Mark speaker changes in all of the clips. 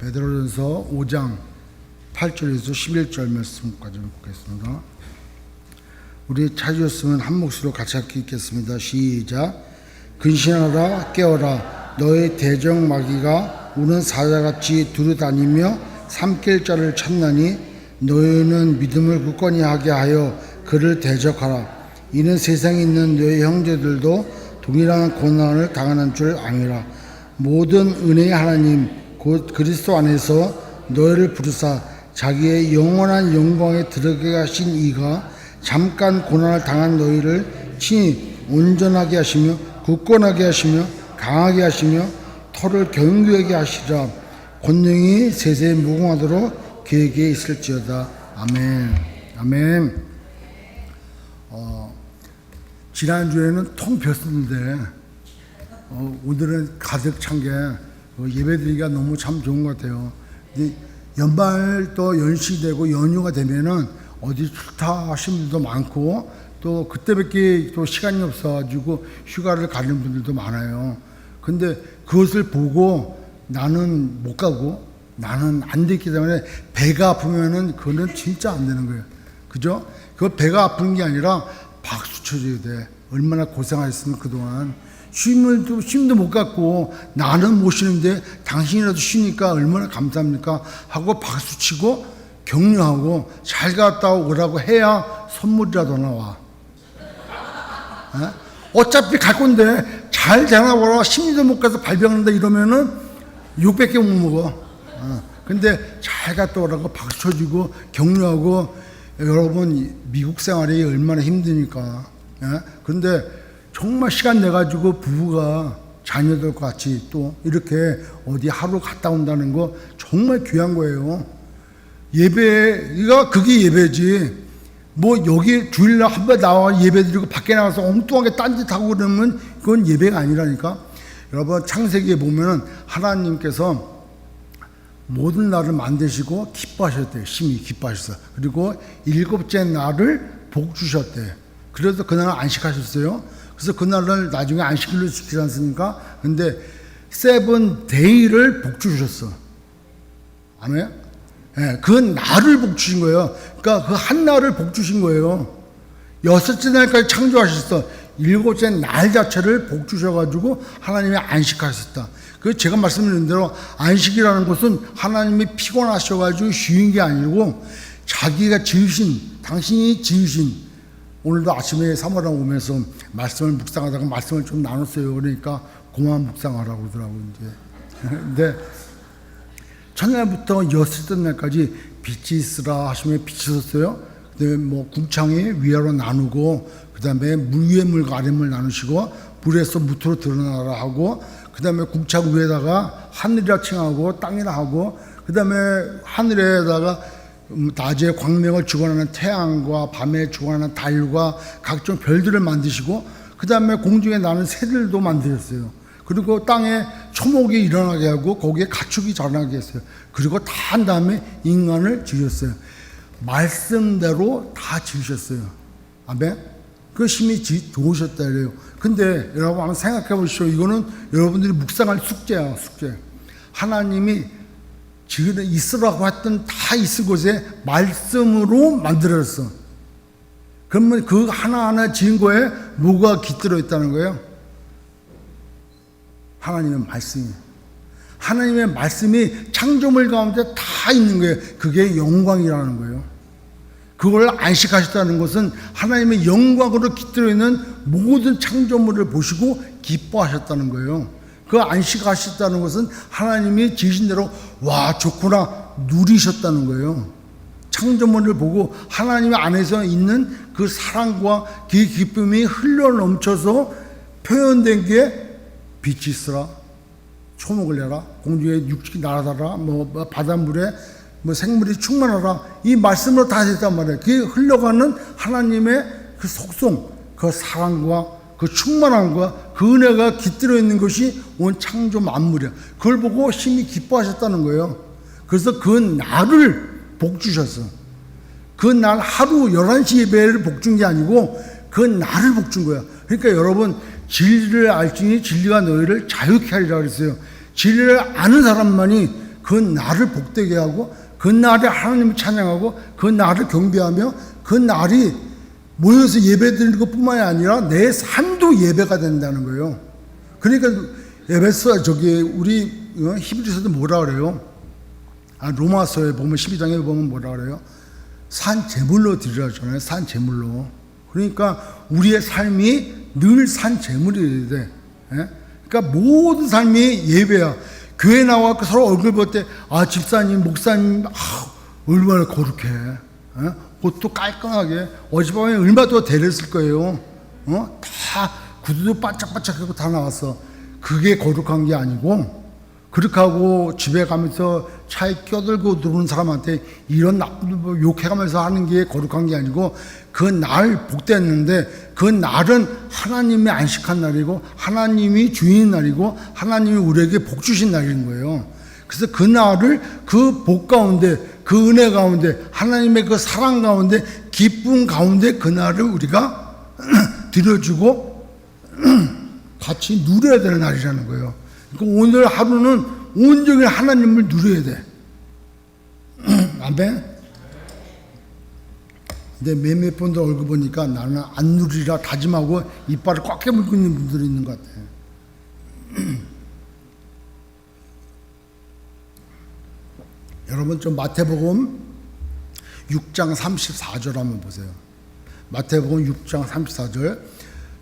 Speaker 1: 베드로전서 5장 8절에서 11절 말씀까지 보겠습니다. 우리 찾으셨으면 한 목소리로 같이 읽겠습니다. 시작. 근신하라 깨어라 너의 대적 마귀가 우는 사자같이 두루다니며 삼킬 자를 찾나니 너희는 믿음을 굳건히 하게 하여 그를 대적하라. 이는 세상에 있는 너희 형제들도 동일한 고난을 당하는 줄 아니라 모든 은혜의 하나님 곧 그리스도 안에서 너희를 부르사 자기의 영원한 영광에 들어가게 하신 이가 잠깐 고난을 당한 너희를 친히 온전하게 하시며 굳건하게 하시며 강하게 하시며 털을 견고하게 하시라. 권능이 세세에 무궁하도록 그에게 있을지어다. 아멘. 아멘. 지난주에는 통 비었는데 오늘은 가득 찬 게 예배드리기가 너무 참 좋은 것 같아요. 근데 연말 또 연시되고 연휴가 되면은 어디 출타하신 분들도 많고 또 그때밖에 또 시간이 없어가지고 휴가를 가는 분들도 많아요. 근데 그것을 보고 나는 못 가고 나는 안 됐기 때문에 배가 아프면은 그거는 진짜 안 되는 거예요. 그죠? 그 배가 아픈 게 아니라 박수 쳐줘야 돼. 얼마나 고생하셨으면 그동안 쉼도 못 갖고 나는 못 쉬는데 당신이라도 쉬니까 얼마나 감사합니까 하고 박수 치고 격려하고 잘 갔다 오라고 해야 선물이라도 나와. 어차피 갈 건데 잘 다녀보라. 10리도 못 가서 발병한다 이러면은 600개 못 먹어. 근데 잘 갔다 오라고 박수 쳐주고 격려하고. 여러분 미국 생활이 얼마나 힘드니까. 그런데 정말 시간 내가지고 부부가 자녀들과 같이 또 이렇게 어디 하루 갔다 온다는 거 정말 귀한 거예요. 예배가 그게 예배지. 뭐 여기 주일날 한 번 나와 예배 드리고 밖에 나가서 엉뚱하게 딴짓하고 그러면 그건 예배가 아니라니까. 여러분 창세기에 보면은 하나님께서 모든 날을 만드시고 기뻐하셨대요. 심히 기뻐하셨어요. 그리고 일곱째 날을 복 주셨대요. 그래서 그날 안식하셨어요. 그래서 그날을 나중에 안식일로 지키지 않습니까? 근데 세븐 데이를 복 주셨어. 아멘? 네, 그 날을 복 주신 거예요. 그러니까 그 한 날을 복 주신 거예요. 여섯째 날까지 창조하셨어. 일곱째 날 자체를 복 주셔가지고 하나님이 안식하셨다. 그 제가 말씀드린 대로 안식이라는 것은 하나님이 피곤하셔가지고 쉬운 게 아니고 자기가 지으신, 당신이 지으신. 오늘도 아침에 사모랑 오면서 말씀을 묵상하다가 말씀을 좀 나눴어요. 그러니까 그만 묵상하라고 그러더라고요. 이제. 근데 첫날부터 여섯째 날까지 빛이 있으라 하시면 빛이 있었어요. 그다음에 뭐 궁창에 위아래로 나누고 그다음에 물 위에 물과 아래 물 나누시고 물에서 무토로 드러나라 하고 그다음에 궁창 위에다가 하늘이라 칭하고 땅이라 하고 그다음에 하늘에다가 낮에 광명을 주관하는 태양과 밤에 주관하는 달과 각종 별들을 만드시고 그다음에 공중에 나는 새들도 만드셨어요. 그리고 땅에 초목이 일어나게 하고 거기에 가축이 자라나게 했어요. 그리고 다 한 다음에 인간을 지으셨어요. 말씀대로 다 지으셨어요. 아멘. 그 심히 좋으셨다 그래요. 근데 여러분 한번 생각해 보시죠. 이거는 여러분들이 묵상할 숙제야, 숙제. 하나님이 지금 있으라고 했던 다 있을 곳에 말씀으로 만들었어. 그러면 그 하나하나 지은 거에 뭐가 깃들어 있다는 거예요? 하나님의 말씀이. 하나님의 말씀이 창조물 가운데 다 있는 거예요. 그게 영광이라는 거예요. 그걸 안식하셨다는 것은 하나님의 영광으로 깃들어 있는 모든 창조물을 보시고 기뻐하셨다는 거예요. 그 안식하셨다는 것은 하나님이 지으신 대로 와 좋구나 누리셨다는 거예요. 창조물을 보고 하나님 안에서 있는 그 사랑과 그 기쁨이 흘러 넘쳐서 표현된 게 빛이 있으라, 초목을 내라, 공중에 육식이 날아다라, 뭐 바닷물에 뭐 생물이 충만하라. 이 말씀으로 다 됐단 말이에요. 그게 흘러가는 하나님의 그 속성, 그 사랑과 그 충만함과 그 은혜가 깃들어 있는 것이 온 창조 만물이야. 그걸 보고 심히 기뻐하셨다는 거예요. 그래서 그 날을 복 주셨어. 그 날 하루 11시 예배를 복 준 게 아니고 그 날을 복 준 거야. 그러니까 여러분 진리를 알지니 진리가 너희를 자유케 하리라 그랬어요. 진리를 아는 사람만이 그 날을 복되게 하고 그 날에 하나님을 찬양하고 그 날을 경배하며 그 날이 모여서 예배드리는 것뿐만이 아니라 내 삶도 예배가 된다는 거예요. 그러니까 에베소 우리 히브리서도 뭐라 그래요? 로마서에 보면 12장에 보면 뭐라 그래요? 산 제물로 드리라 하잖아요. 산 제물로. 그러니까 우리의 삶이 늘 산 제물이 돼. 그러니까 모든 삶이 예배야. 교회 나와 서로 얼굴 볼 때 집사님, 목사님 얼마나 거룩해. 옷도 깔끔하게 어젯밤에 얼마나 더 대렸을 거예요. 다 구두도 반짝반짝하고 다 나왔어. 그게 거룩한 게 아니고, 그렇게 하고 집에 가면서 차에 껴들고 들어오는 사람한테 이런 나쁜 욕해가면서 하는 게 거룩한 게 아니고, 그 날 복됐는데 그 날은 하나님의 안식한 날이고 하나님이 주인 날이고 하나님이 우리에게 복 주신 날인 거예요. 그래서 그 날을 그 복 가운데, 그 은혜 가운데, 하나님의 그 사랑 가운데, 기쁨 가운데 그 날을 우리가 드려주고 같이 누려야 되는 날이라는 거예요. 그러니까 오늘 하루는 온전히 하나님을 누려야 돼. 아멘. 근데 몇몇 분들 얼굴 보니까 나는 안 누리라 다짐하고 이빨을 꽉 깨물고 있는 분들이 있는 것 같아요. 여러분 좀 마태복음 6장 34절 한번 보세요. 마태복음 6장 34절.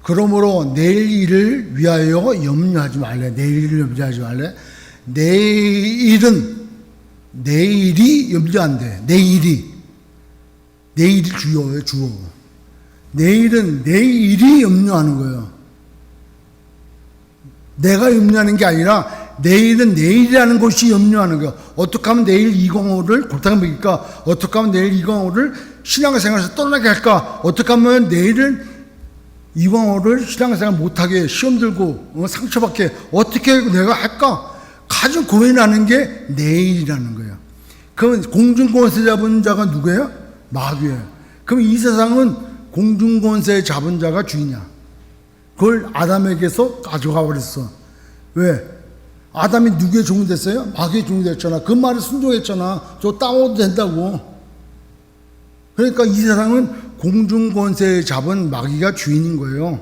Speaker 1: 그러므로 내일 일을 위하여 염려하지 말래. 내일 일을 염려하지 말래. 내일이 염려한대. 내일이 주요예요. 주어. 내일은 내일이 염려하는 거예요. 내가 염려하는 게 아니라 내일은 내일이라는 것이 염려하는 거예요. 어떻게 하면 내일 205를 골탕 먹일까? 어떻게 하면 내일 205를 신앙생활에서 떠나게 할까? 어떻게 하면 내일은 205를 신앙생활 못하게 시험 들고 상처받게 어떻게 내가 할까? 가장 고민하는 게 내일이라는 거예요. 그럼 공중권세 잡은 자가 누구예요? 마귀예요. 그럼 이 세상은 공중권세 잡은 자가 주인이야. 그걸 아담에게서 가져가 버렸어. 왜? 아담이 누구의 종이 됐어요? 마귀의 종이 됐잖아. 그 말에 순종했잖아. 저 따먹어도 된다고. 그러니까 이 세상은 공중권세 잡은 마귀가 주인인 거예요.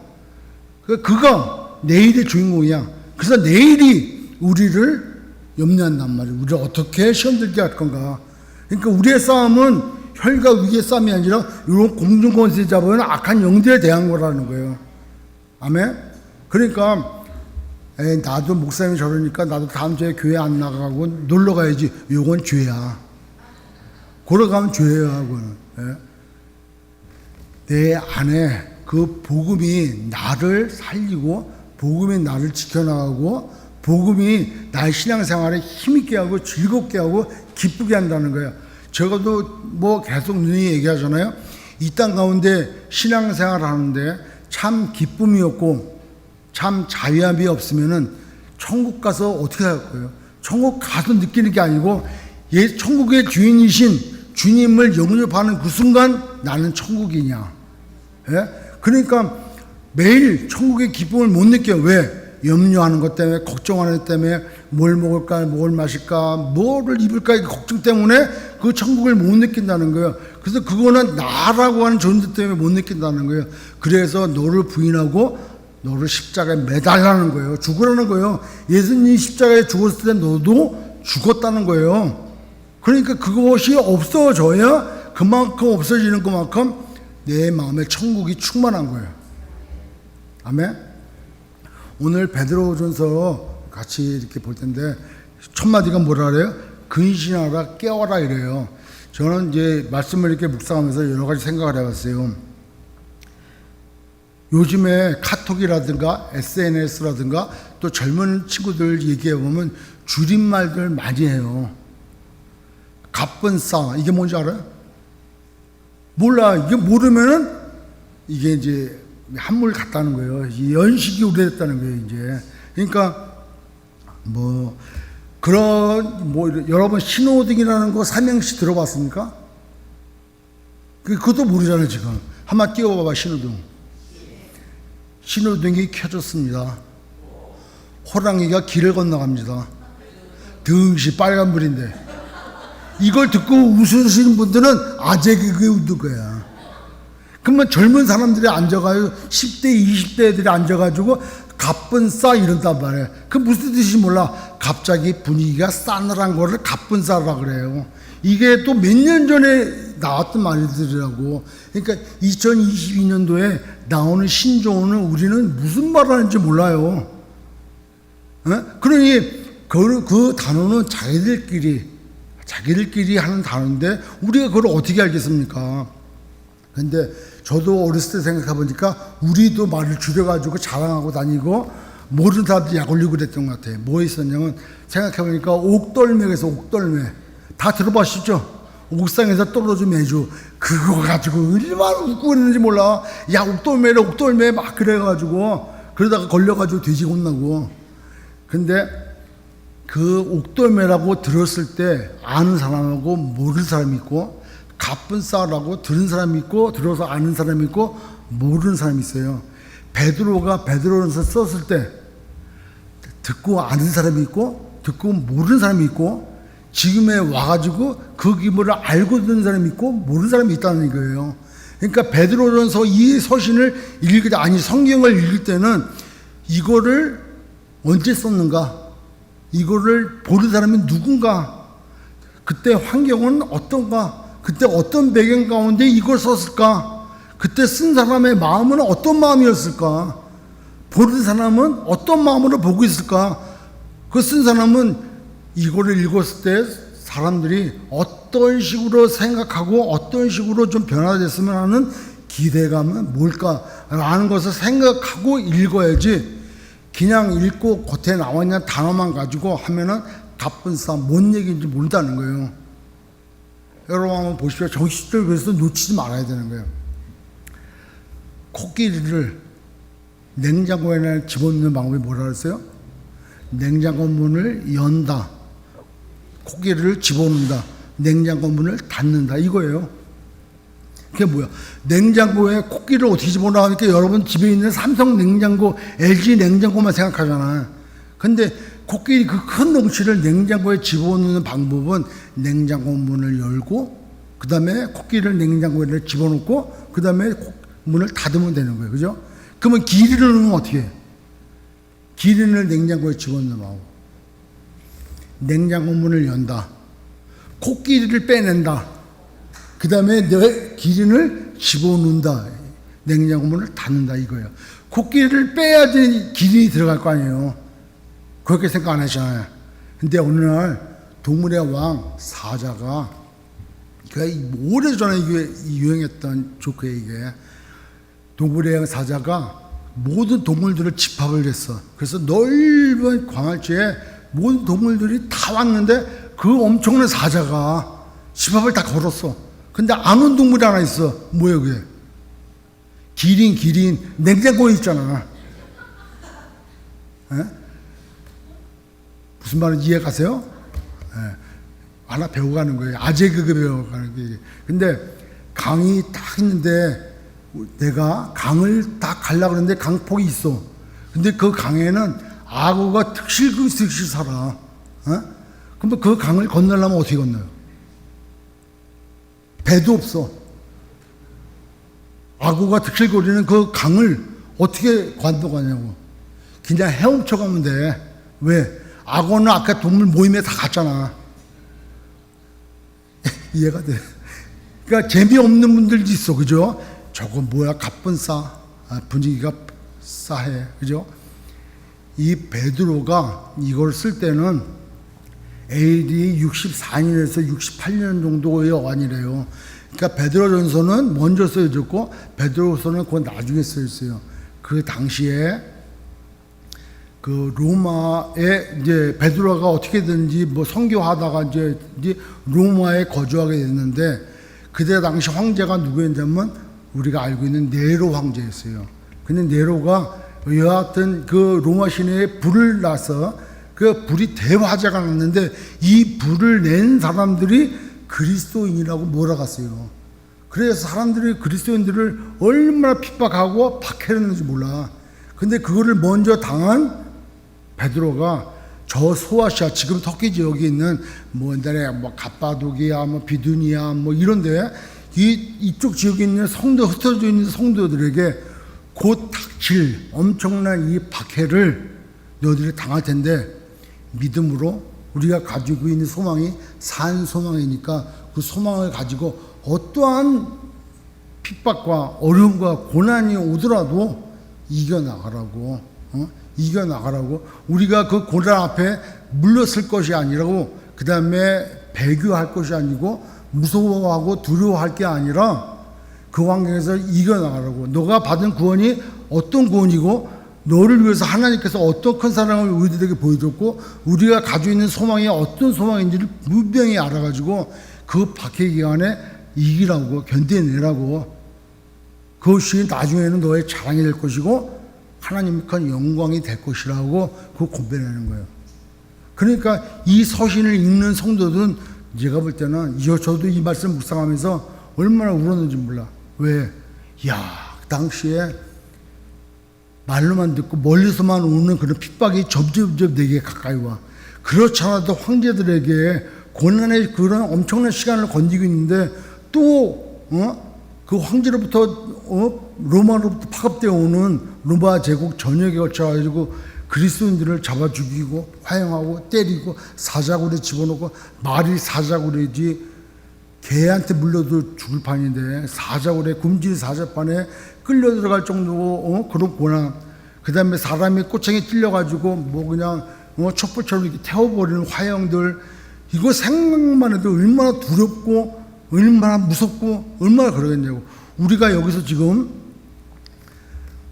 Speaker 1: 그가 내일의 주인공이야. 그래서 내일이 우리를 염려한단 말이에요. 우리를 어떻게 시험 들게 할 건가. 그러니까 우리의 싸움은 혈과 위의 싸움이 아니라 이런 공중권세 잡은 악한 영들에 대한 거라는 거예요. 아멘? 그러니까 나도 목사님이 저러니까 나도 다음 주에 교회 안 나가고 놀러 가야지. 이건 죄야. 걸어가면 죄야. 그거는. 내 안에 그 복음이 나를 살리고 복음이 나를 지켜나가고 복음이 나의 신앙생활에 힘있게 하고 즐겁게 하고 기쁘게 한다는 거예요. 저도 뭐 계속 누이 얘기하잖아요. 이 땅 가운데 신앙생활 하는데 참 기쁨이 없고 참 자유함이 없으면은 천국 가서 어떻게 할 거예요? 천국 가서 느끼는 게 아니고 천국의 주인이신 주님을 영접하는 그 순간 나는 천국이냐. 그러니까 매일 천국의 기쁨을 못 느껴. 왜? 염려하는 것 때문에, 걱정하는 것 때문에, 뭘 먹을까, 뭘 마실까, 뭐를 입을까, 이 걱정 때문에 그 천국을 못 느낀다는 거예요. 그래서 그거는 나라고 하는 존재 때문에 못 느낀다는 거예요. 그래서 너를 부인하고 너를 십자가에 매달라는 거예요. 죽으라는 거예요. 예수님이 십자가에 죽었을 때 너도 죽었다는 거예요. 그러니까 그것이 없어져야 그만큼 없어지는 그만큼 내 마음에 천국이 충만한 거예요. 아멘. 오늘 베드로전서 같이 이렇게 볼 텐데 첫 마디가 뭐라 그래요? 근신하라 깨어라 이래요. 저는 이제 말씀을 이렇게 묵상하면서 여러 가지 생각을 해봤어요. 요즘에 카톡이라든가 SNS라든가 또 젊은 친구들 얘기해 보면 줄임말들 많이 해요. 갑분싸 이게 뭔지 알아요? 몰라. 이게 모르면은 이게 이제 한물 같다는 거예요. 연식이 오래됐다는 거예요, 이제. 그러니까, 여러분, 신호등이라는 거 삼행시 들어봤습니까? 그것도 모르잖아요, 지금. 한번 띄워봐봐, 신호등. 신호등이 켜졌습니다. 호랑이가 길을 건너갑니다. 등시 빨간불인데 이걸 듣고 웃으시는 분들은 아재 개그에 웃는 거야. 그러면 젊은 사람들이 앉아가지고 10대 20대 애들이 앉아가지고 갑분싸 이런단 말이에요. 그 무슨 뜻인지 몰라. 갑자기 분위기가 싸늘한 거를 갑분싸라 그래요. 이게 또 몇 년 전에 나왔던 말들이라고. 그러니까 2022년도에 나오는 신조어는 우리는 무슨 말 하는지 몰라요. 그러니 그 단어는 자기들끼리 하는 단어인데 우리가 그걸 어떻게 알겠습니까? 근데 저도 어렸을 때 생각해 보니까 우리도 말을 줄여가지고 자랑하고 다니고 모르는 사람들이 약 올리고 그랬던 것 같아요. 뭐 있었냐면 생각해 보니까 옥돌매에서 옥돌매 다 들어보시죠? 옥상에서 떨어진 매주 그거 가지고 얼마나 웃고 그랬는지 몰라. 야 옥돌매 막 그래가지고 그러다가 걸려가지고 돼지 혼나고. 근데 그 옥돌매라고 들었을 때 아는 사람하고 모르는 사람이 있고 갑분싸라고 들은 사람이 있고 들어서 아는 사람이 있고 모르는 사람이 있어요. 베드로가 베드로전서 썼을 때 듣고 아는 사람이 있고 듣고 모르는 사람이 있고 지금에 와가지고 그 기분을 알고 듣는 사람이 있고 모르는 사람이 있다는 거예요. 그러니까 베드로전서 이 서신을 읽을 때 아니 성경을 읽을 때는 이거를 언제 썼는가? 이거를 보는 사람이 누군가? 그때 환경은 어떤가? 그때 어떤 배경 가운데 이걸 썼을까? 그때 쓴 사람의 마음은 어떤 마음이었을까? 보는 사람은 어떤 마음으로 보고 있을까? 그 쓴 사람은 이거를 읽었을 때 사람들이 어떤 식으로 생각하고 어떤 식으로 좀 변화됐으면 하는 기대감은 뭘까라는 것을 생각하고 읽어야지 그냥 읽고 겉에 나와 있는 단어만 가지고 하면은 갑분싸 뭔 얘기인지 모른다는 거예요. 여러분 한번 보십시오. 정식들 그래서 놓치지 말아야 되는 거예요. 코끼리를 냉장고에 집어넣는 방법이 뭐라 그랬어요? 냉장고 문을 연다. 코끼리를 집어넣는다. 냉장고 문을 닫는다. 이거예요. 그게 뭐야? 냉장고에 코끼리를 어떻게 집어넣어? 하니까 여러분 집에 있는 삼성 냉장고, LG 냉장고만 생각하잖아. 근데 코끼리 그 큰 덩치를 냉장고에 집어넣는 방법은 냉장고 문을 열고 그 다음에 코끼리를 냉장고에 집어넣고 그 다음에 문을 닫으면 되는 거예요. 그죠? 그러면 기린을 넣으면 어떻게 해? 기린을 냉장고에 집어넣으면 냉장고 문을 연다. 코끼리를 빼낸다. 그 다음에 내 기린을 집어넣는다. 냉장고 문을 닫는다 이거예요. 코끼리를 빼야지 기린이 들어갈 거 아니에요. 그렇게 생각 안 하잖아요. 근데 어느 날 동물의 왕 사자가 오래전에 이게 유행했던 조크예요. 이게 동물의 왕 사자가 모든 동물들을 집합을 했어. 그래서 넓은 광활지에 모든 동물들이 다 왔는데 그 엄청난 사자가 집합을 다 걸었어. 근데 안 온 동물이 하나 있어. 뭐야 그게? 기린 냉장고에 있잖아. 에? 무슨 말인지 이해 가세요? 에. 하나 배워가는 거예요. 아재 개그 배워가는 거예요. 근데 강이 딱 있는데 내가 강을 딱 가려고 그러는데 강폭이 있어. 근데 그 강에는 악어가 득실득실 살아. 그럼 그 강을 건너려면 어떻게 건너요? 배도 없어. 악어가 득실거리는 그 강을 어떻게 건너가냐고. 그냥 헤엄쳐 가면 돼. 왜? 악어는 아까 동물 모임에 다 갔잖아. 이해가 돼. 그러니까 재미없는 분들도 있어. 그죠? 저거 뭐야? 갑분싸. 분위기가 싸해. 그죠? 이 베드로가 이걸 쓸 때는 AD 64년에서 68년 정도의 어간이래요. 그러니까 베드로전서는 먼저 쓰여졌고 베드로서는 그 나중에 쓰였어요. 그 당시에 그 로마에 이제 베드로가 어떻게든지 뭐 선교하다가 이제 로마에 거주하게 됐는데 그때 당시 황제가 누구였냐면 우리가 알고 있는 네로 황제였어요. 근데 네로가 여하튼 그 로마 시내에 불을 놔서 그 불이 대화재가 났는데 이 불을 낸 사람들이 그리스도인이라고 몰아갔어요. 그래서 사람들이 그리스도인들을 얼마나 핍박하고 박해했는지 몰라. 근데 그거를 먼저 당한 베드로가 저 소아시아, 지금 터키 지역에 있는 뭐 옛날에 뭐 갑바도기야, 뭐 비두니아, 뭐 이런데 이쪽 지역에 있는 성도, 흩어져 있는 성도들에게 곧 닥칠 엄청난 이 박해를 너희들이 당할 텐데, 믿음으로 우리가 가지고 있는 소망이 산 소망이니까 그 소망을 가지고 어떠한 핍박과 어려움과 고난이 오더라도 이겨나가라고, 이겨나가라고. 우리가 그 고난 앞에 물러설 것이 아니라고, 그 다음에 배교할 것이 아니고 무서워하고 두려워할 게 아니라 그 환경에서 이겨나가라고. 너가 받은 구원이 어떤 구원이고 너를 위해서 하나님께서 어떤 큰 사랑을 우리들에게 보여줬고 우리가 가지고 있는 소망이 어떤 소망인지를 분명히 알아가지고 그 박해 기간에 이기라고, 견뎌내라고. 그것이 나중에는 너의 자랑이 될 것이고 하나님의 큰 영광이 될 것이라고 그 고백하는 거예요. 그러니까 이 서신을 읽는 성도들은 제가 볼 때는 저도 이 말씀 묵상하면서 얼마나 울었는지 몰라. 왜? 당시에 말로만 듣고 멀리서만 오는 그런 핍박이 점점 내게 가까이 와. 그렇지 않아도 황제들에게 고난의 그런 엄청난 시간을 건지고 있는데 또 그 황제로부터 로마로부터 파급되어 오는 로마 제국 전역에 걸쳐가지고 그리스도인들을 잡아 죽이고 화형하고 때리고 사자굴에 집어넣고, 말이 사자굴이지 개한테 물려도 죽을 판인데 사자굴에, 굶주린 사자판에 끌려 들어갈 정도고 그런 고난. 그 다음에 사람이 꼬챙이 찔려가지고 뭐 그냥 촛불처럼 이렇게 태워버리는 화형들. 이거 생각만 해도 얼마나 두렵고 얼마나 무섭고 얼마나 그러겠냐고. 우리가 여기서 지금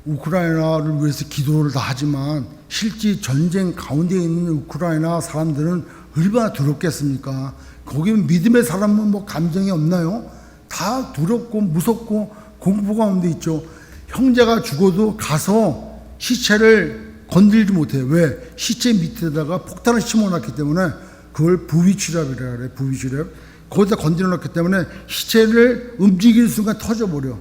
Speaker 1: 우크라이나를 위해서 기도를 다 하지만 실제 전쟁 가운데 있는 우크라이나 사람들은 얼마나 두렵겠습니까? 거기 믿음의 사람은 뭐 감정이 없나요? 다 두렵고 무섭고 공포 가운데 있죠. 형제가 죽어도 가서 시체를 건들지 못해요. 왜? 시체 밑에다가 폭탄을 심어놨기 때문에 그걸 부위치랍이라 그래. 부위치랍. 거기다 건드려놨기 때문에 시체를 움직이는 순간 터져버려.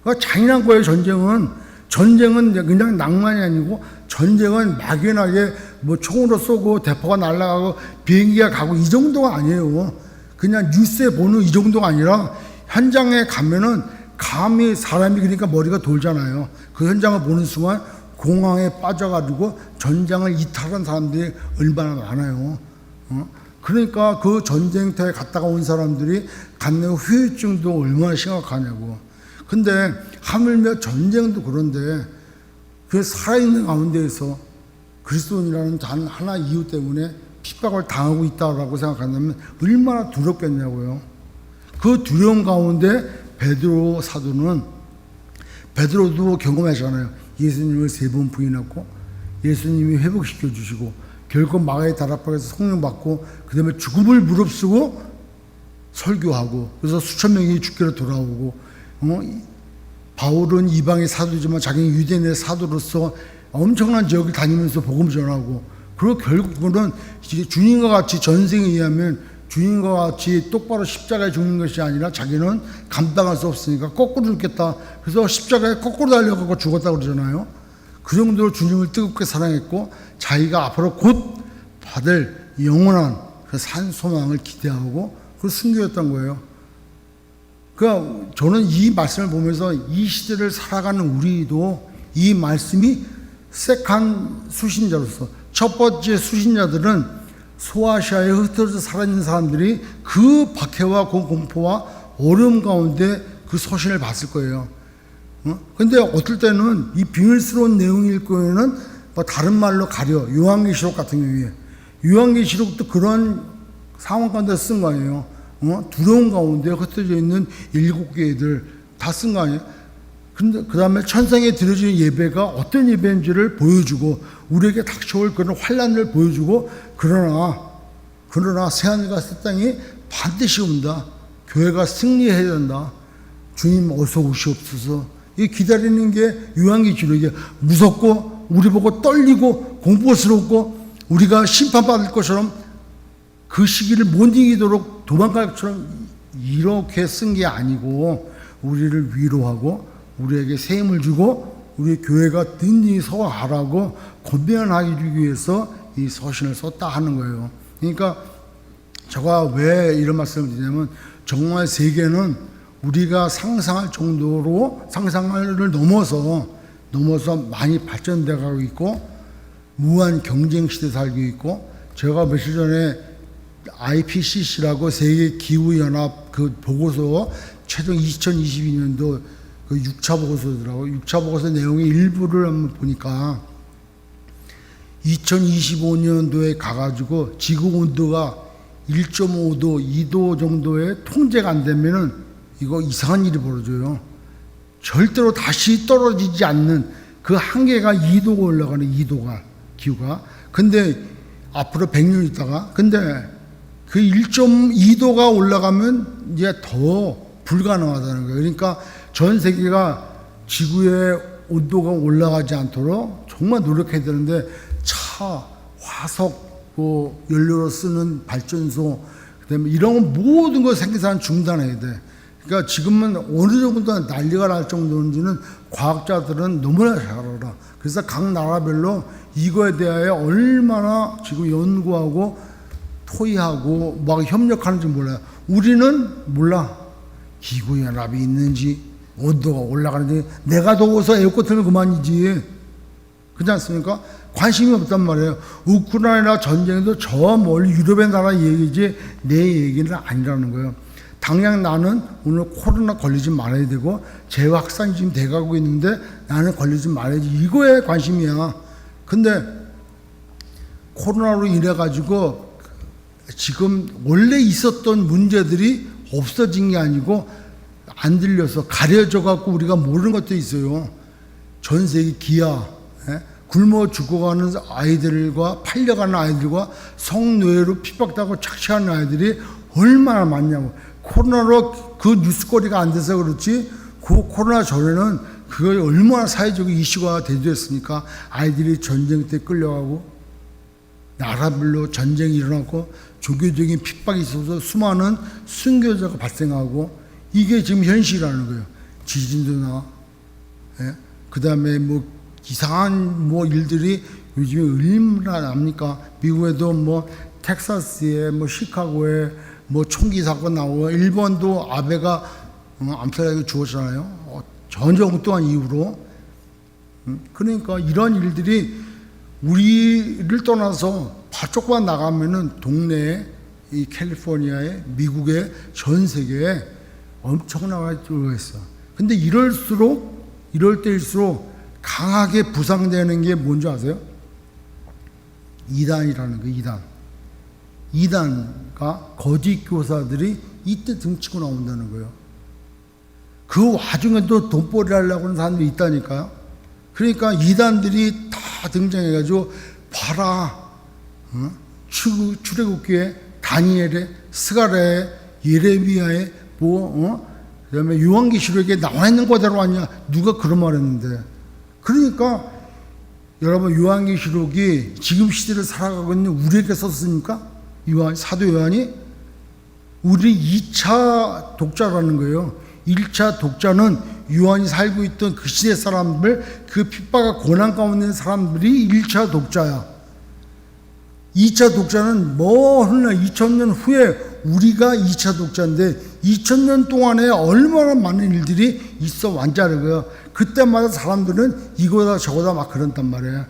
Speaker 1: 그러니까 잔인한 거예요. 전쟁은 그냥 낭만이 아니고 전쟁은 막연하게 뭐 총으로 쏘고 대포가 날아가고 비행기가 가고 이 정도가 아니에요. 그냥 뉴스에 보는 이 정도가 아니라 현장에 가면은 감히 사람이 그러니까 머리가 돌잖아요. 그 현장을 보는 순간 공황에 빠져가지고 전장을 이탈한 사람들이 얼마나 많아요. 그러니까 그 전쟁터에 갔다가 온 사람들이 갖는 후유증도 얼마나 심각하냐고. 근데 하물며 전쟁도 그런데 그 살아있는 가운데에서 그리스도인이라는 단 하나 이유 때문에 핍박을 당하고 있다고 생각한다면 얼마나 두렵겠냐고요. 그 두려움 가운데 베드로 사도는, 베드로도 경험하잖아요. 예수님을 3번 부인하고 예수님이 회복시켜 주시고 결국 마가의 다락방에서 성령 받고 그 다음에 죽음을 무릅쓰고 설교하고 그래서 수천 명이 주께로 돌아오고, 바울은 이방의 사도지만 자기는 유대인의 사도로서 엄청난 지역을 다니면서 복음 전하고, 그리고 결국은 주님과 같이 전생에 의하면 주님과 같이 똑바로 십자가에 죽는 것이 아니라 자기는 감당할 수 없으니까 거꾸로 죽겠다. 그래서 십자가에 거꾸로 달려가고 죽었다고 그러잖아요. 그 정도로 주님을 뜨겁게 사랑했고 자기가 앞으로 곧 받을 영원한 그 산 소망을 기대하고 그 순교했던 거예요. 그러니까 저는 이 말씀을 보면서 이 시대를 살아가는 우리도 이 말씀이 색한 수신자로서, 첫 번째 수신자들은 소아시아에 흩어져 살아있는 사람들이 그 박해와 그 공포와 어려움 가운데 그 서신을 봤을 거예요. 근데 어떨 때는 이 비밀스러운 내용일 거에는 뭐 다른 말로 가려. 요한계시록 같은 경우에 요한계시록도 그런 상황 가운데 쓴 거 아니에요. 두려움 가운데 흩어져 있는 7개들 다 쓴 거 아니에요. 근데 그 다음에 천상에 드려지는 예배가 어떤 예배인지를 보여주고 우리에게 닥쳐올 그런 환란을 보여주고, 그러나 새하늘과 새 땅이 반드시 온다. 교회가 승리해야 된다. 주님 어서 오시옵소서. 이 기다리는 게 요한계시록이에요. 무섭고 우리 보고 떨리고 공포스럽고 우리가 심판받을 것처럼 그 시기를 못 이기도록 도망갈 것처럼 이렇게 쓴 게 아니고 우리를 위로하고 우리에게 새 힘을 주고 우리 교회가 든든히 서가라고 권면하기 위해서 이 서신을 썼다 하는 거예요. 그러니까 제가 왜 이런 말씀을 드리냐면 정말 세계는 우리가 상상할 정도로 상상을 넘어서 많이 발전돼 가고 있고 무한 경쟁 시대에 살고 있고, 제가 며칠 전에 IPCC라고 세계 기후 연합 그 보고서 최종 2022년도 그 6차 보고서더라고요. 6차 보고서 내용의 일부를 한번 보니까 2025년도에 가가지고 지구 온도가 1.5도, 2도 정도의 통제가 안 되면은 이거 이상한 일이 벌어져요. 절대로 다시 떨어지지 않는 그 한계가 2도가 올라가는 2도가 기후가. 근데 앞으로 100년 있다가 근데 그 1.2도가 올라가면 이제 더 불가능하다는 거예요. 그러니까 전 세계가 지구의 온도가 올라가지 않도록 정말 노력해야 되는데 차, 화석, 뭐 연료로 쓰는 발전소, 그다음에 이런 모든 거 생산 중단해야 돼. 그러니까 지금은 어느 정도 난리가 날 정도인지는 과학자들은 너무나 잘 알아. 그래서 각 나라별로 이거에 대하여 얼마나 지금 연구하고 토의하고 막 협력하는지 몰라요. 우리는 몰라. 기후연합이 있는지 온도가 올라가는지, 내가 더워서 에어컨 틀면 그만이지. 그렇지 않습니까? 관심이 없단 말이에요. 우크라이나 전쟁도 저 멀리 유럽의 나라 얘기지 내 얘기는 아니라는 거예요. 당장 나는 오늘 코로나 걸리지 말아야 되고 재확산이 지금 돼가고 있는데 나는 걸리지 말아야지, 이거에 관심이야. 근데 코로나로 인해 가지고 지금 원래 있었던 문제들이 없어진 게 아니고 안 들려서 가려져 갖고 우리가 모르는 것도 있어요. 전 세계 기아, 굶어 죽어가는 아이들과 팔려가는 아이들과 성노예로 핍박당하고 착취하는 아이들이 얼마나 많냐고. 코로나로 그 뉴스거리가 안 돼서 그렇지 그 코로나 전에는 그게 얼마나 사회적 이슈가 되었습니까? 아이들이 전쟁 때 끌려가고 나라별로 전쟁이 일어나고 종교적인 핍박이 있어서 수많은 순교자가 발생하고, 이게 지금 현실이라는 거예요. 지진도 나, 그 다음에 뭐 이상한 뭐 일들이 요즘에 얼마나 납니까? 미국에도 뭐 텍사스에 뭐 시카고에 뭐 총기 사건 나오고, 일본도 아베가 암살하게 죽었잖아요. 전쟁 동안 이후로. 그러니까 이런 일들이 우리를 떠나서 바쪽만 나가면은 동네에 이 캘리포니아에 미국에 전 세계에 엄청나게 들어가 있어. 근데 이럴 때일수록 강하게 부상되는 게 뭔지 아세요? 이단이라는 거예요. 이단과 거짓 교사들이 이때 등치고 나온다는 거예요. 그 와중에도 돈벌이 하려고 하는 사람들이 있다니까요. 그러니까 이단들이 다 등장해가지고 봐라, 출애굽기에 다니엘에 스가랴에 예레미야에 그다음에 요한계시록에 나와 있는 거대로 아니야. 누가 그런 말 했는데. 그러니까 여러분, 요한계시록이 지금 시대를 살아가고 있는 우리에게 썼습니까? 사도 요한이? 우리 2차 독자라는 거예요. 1차 독자는 요한이 살고 있던 그 시대 사람들, 그 핍박과 고난 가운데 있는 사람들이 1차 독자야. 2차 독자는 흘러 2000년 후에 우리가 2차 독자인데 2000년 동안에 얼마나 많은 일들이 있어 왔자는 거예요. 그때마다 사람들은 이거다 저거다 막 그런단 말이에요.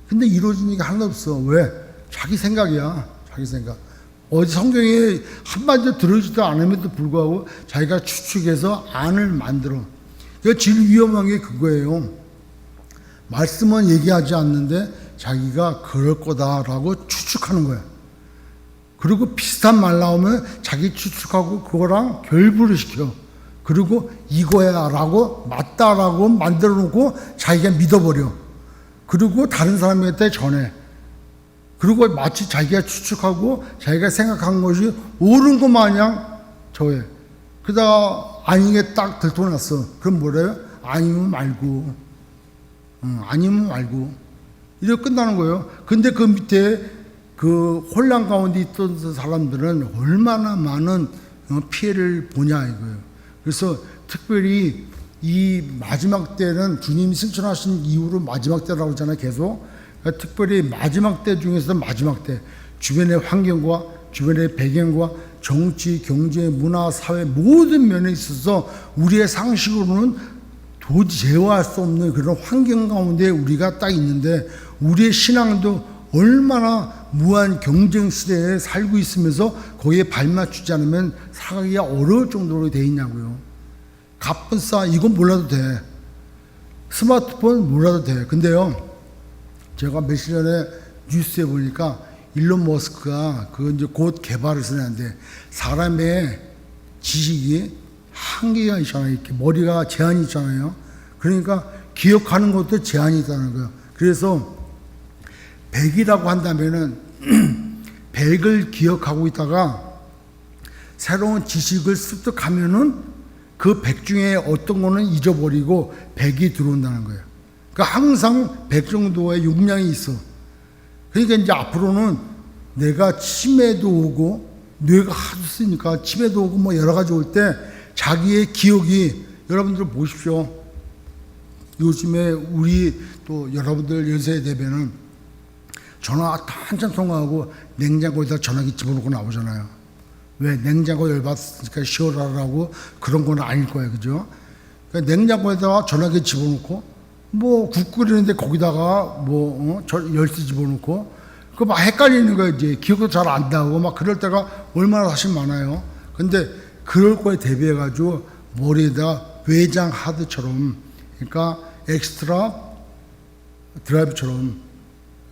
Speaker 1: 근데 이루어진 얘기 하나도 없어. 왜? 자기 생각이야. 자기 생각. 어디 성경에 한마디도 들어지도 않음에도 불구하고 자기가 추측해서 안을 만들어. 그러니까 제일 위험한 게 그거예요. 말씀은 얘기하지 않는데 자기가 그럴 거다라고 추측하는 거야. 그리고 비슷한 말 나오면 자기 추측하고 그거랑 결부를 시켜. 그리고 이거야 라고 맞다라고 만들어 놓고 자기가 믿어버려. 그리고 다른 사람한테 전해. 그리고 마치 자기가 추측하고 자기가 생각한 것이 옳은 것 마냥 저해. 그러다가 아닌 게 딱 들통났어. 그럼 뭐래요? 아니면 말고. 아니면 말고. 이렇게 끝나는 거예요. 근데 그 밑에 그 혼란 가운데 있던 사람들은 얼마나 많은 피해를 보냐 이거예요. 그래서 특별히 이 마지막 때는 주님이 승천하신 이후로 마지막 때라고 하잖아요. 계속. 그러니까 특별히 마지막 때 중에서 마지막 때 주변의 환경과 주변의 배경과 정치, 경제, 문화, 사회 모든 면에 있어서 우리의 상식으로는 도저히 제어할 수 없는 그런 환경 가운데 우리가 딱 있는데 우리의 신앙도 얼마나 무한 경쟁 시대에 살고 있으면서 거기에 발맞추지 않으면 살아가기가 어려울 정도로 돼 있냐고요. 갑분싸 이건 몰라도 돼. 스마트폰 몰라도 돼. 근데요, 제가 며칠 전에 뉴스에 보니까 일론 머스크가 그 이제 곧 개발을 쓰는데 사람의 지식이 한계가 있잖아요. 이렇게 머리가 제한이 있잖아요. 그러니까 기억하는 것도 제한이 있다는 거예요. 그래서 100이라고 한다면은 100을 기억하고 있다가 새로운 지식을 습득하면은 그 100 중에 어떤 거는 잊어버리고 100이 들어온다는 거예요. 그러니까 항상 100 정도의 용량이 있어. 그러니까 이제 앞으로는 내가 치매도 오고 뇌가 하도 쓰니까 치매도 오고 뭐 여러 가지 올 때 자기의 기억이 여러분들 보십시오. 요즘에 우리 또 여러분들 연세에 되면은 전화 한참 통화하고 냉장고에다 전화기 집어넣고 나오잖아요. 왜? 냉장고 열받으니까 시원하라고 그런 건 아닐 거예요. 그죠? 그러니까 냉장고에다가 전화기 집어넣고 뭐 국 끓이는데 거기다가 뭐 열쇠 집어넣고 그 막 헷갈리는 거예요. 이제 기억도 잘 안 나고 막 그럴 때가 얼마나 사실 많아요. 근데 그럴 거에 대비해 가지고 머리에다 외장 하드처럼 그러니까 엑스트라 드라이브처럼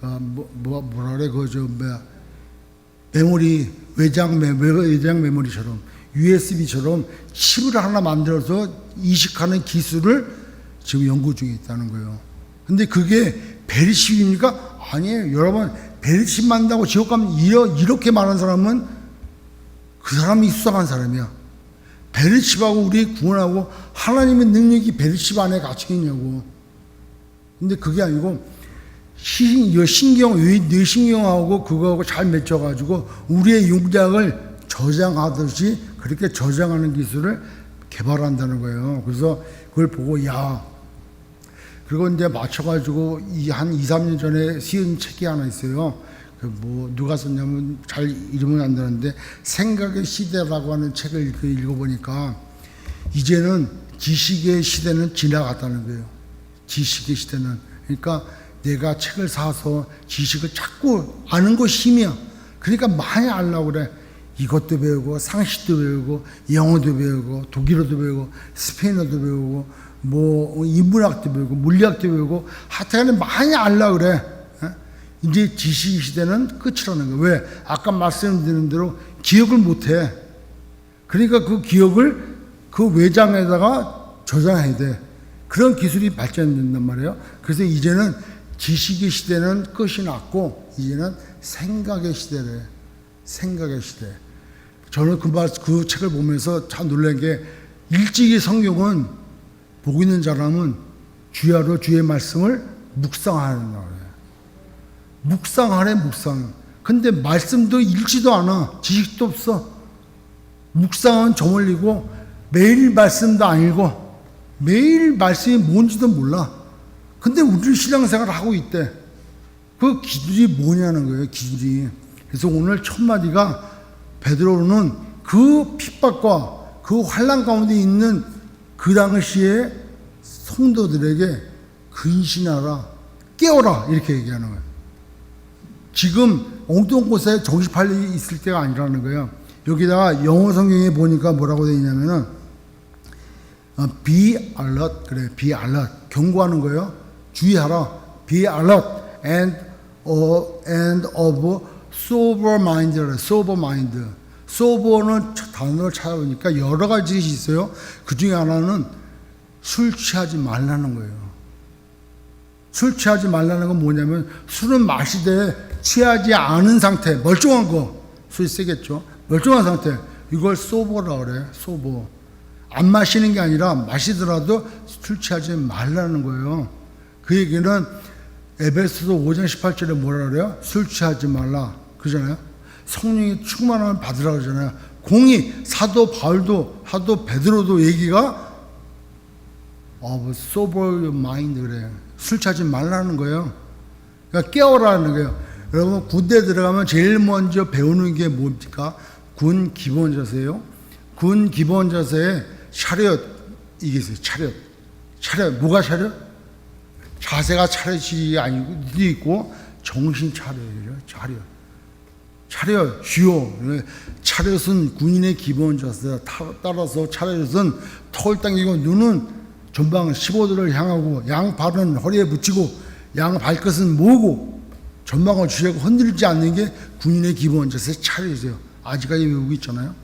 Speaker 1: 뭐라 그래 그저 메모리 외장 메모리처럼 USB처럼 칩을 하나 만들어서 이식하는 기술을 지금 연구 중에 있다는 거예요. 근데 그게 베리칩입니까? 아니에요. 여러분 베리칩 만든다고 지옥 가면 이렇게 많은 사람은 그 사람이 수상한 사람이야. 베리칩하고 우리 구원하고 하나님의 능력이 베리칩 안에 갇혀 있냐고. 근데 그게 아니고 뇌신경하고 그거하고 잘 맺혀가지고 우리의 용량을 저장하듯이 그렇게 저장하는 기술을 개발한다는 거예요. 그래서 그걸 보고 그리고 이제 맞춰가지고 한 2, 3년 전에 쓰인 책이 하나 있어요. 누가 썼냐면 잘 이름은 안 나는데 생각의 시대라고 하는 책을 읽어보니까 이제는 지식의 시대는 지나갔다는 거예요. 지식의 시대는. 그러니까 내가 책을 사서 지식을 자꾸 아는 것이 힘이야. 그러니까 많이 알려고 그래. 이것도 배우고 상식도 배우고 영어도 배우고 독일어도 배우고 스페인어도 배우고 뭐 인문학도 배우고 물리학도 배우고 하여튼 많이 알려고 그래. 이제 지식 시대는 끝이라는 거예요. 왜? 아까 말씀드린 대로 기억을 못해. 그러니까 그 기억을 그 외장에다가 저장해야 돼. 그런 기술이 발전된단 말이에요. 그래서 이제는 지식의 시대는 끝이 났고 이제는 생각의 시대래. 생각의 시대. 저는 그 책을 보면서 참 놀란 게 일찍이 성경은 보고 있는 사람은 주야로 주의 말씀을 묵상하는 거예요. 묵상하래 묵상. 근데 말씀도 읽지도 않아. 지식도 없어. 묵상은 저물리고 매일 말씀도 안 읽어. 매일 말씀이 뭔지도 몰라. 근데 우리 신앙생활을 하고 있대. 그 기준이 뭐냐는 거예요. 기준이. 그래서 오늘 첫 마디가 베드로는 그 핍박과 그 환난 가운데 있는 그 당시에 성도들에게 근신하라, 깨어라 이렇게 얘기하는 거예요. 지금 엉뚱한 곳에 정신 팔리 있을 때가 아니라는 거예요. 여기다가 영어 성경에 보니까 뭐라고 되어 있냐면은 be alert 그래, be alert 경고하는 거예요. 주의하라, be alert and of sober mind. sober mind. sober는 단어를 찾아보니까 여러 가지 뜻이 있어요. 그 중에 하나는 술 취하지 말라는 거예요. 술 취하지 말라는 건 뭐냐면 술은 마시되 취하지 않은 상태, 멀쩡한 거, 술이 세겠죠. 멀쩡한 상태, 이걸 소버라 그래. 소버. 안 마시는 게 아니라 마시더라도 술 취하지 말라는 거예요. 그 얘기는 에베소서 5장 18절에 뭐라 그래요? 술 취하지 말라 그러잖아요. 성령의 충만함을 받으라 그러잖아요. 공이 사도 바울도 사도 베드로도 얘기가 sober your mind 그래. 술 취하지 말라는 거예요. 그러니까 깨어라는 거예요. 여러분 군대 들어가면 제일 먼저 배우는 게 뭡니까? 군 기본 자세요. 군 기본 자세에 차렷 이게 있어요. 차렷 뭐가 차렷? 자세가 차렷이 아니고 있고 정신 차려요. 차렷 주요. 차렷은 군인의 기본 자세. 따라서 차렷은 턱을 당기고 눈은 전방 15도를 향하고 양 발은 허리에 붙이고 양 발끝은 모으고 전방을 주시하고 흔들지 않는 게 군인의 기본 자세 차렷이에요. 아직까지 외우고 있잖아요.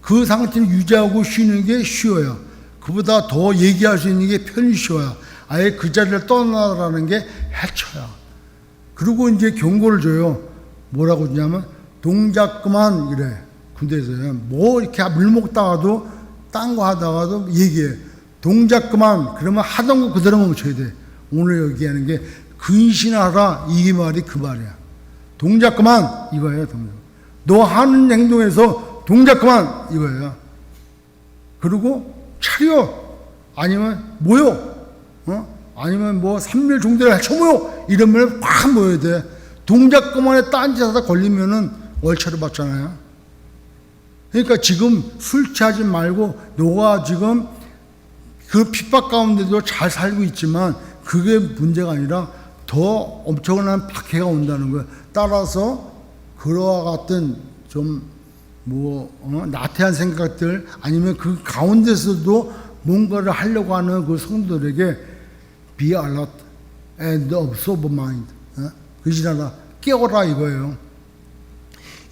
Speaker 1: 그 상태를 유지하고 쉬는 게 쉬어야. 그보다 더 얘기할 수 있는 게 편히 쉬어야. 아예 그 자리를 떠나라는 게 해쳐야. 그리고 이제 경고를 줘요. 뭐라고 주냐면 동작 그만 이래. 군대에서요. 뭐 이렇게 물 먹다가도 딴 거 하다가도 얘기해. 동작 그만. 그러면 하던 거 그대로 멈춰야 돼. 오늘 얘기하는 게 근신하라 이 말이 그 말이야. 동작 그만 이거예요. 동작. 너 하는 행동에서 동작 그만 이거예요. 그리고 차려 아니면 모여 아니면 뭐 3일 종대를 해쳐 모여 이러면 확 모여야 돼. 동작 그만에 딴짓하다 걸리면은 월차를 받잖아요. 그러니까 지금 술 취하지 말고 너가 지금 그 핍박 가운데도 잘 살고 있지만 그게 문제가 아니라 더 엄청난 박해가 온다는 거예요. 따라서 그와 같은 좀 나태한 생각들 아니면 그 가운데서도 뭔가를 하려고 하는 그 성도들에게 be alert and of sober mind. 그지라라 깨어라 이거예요.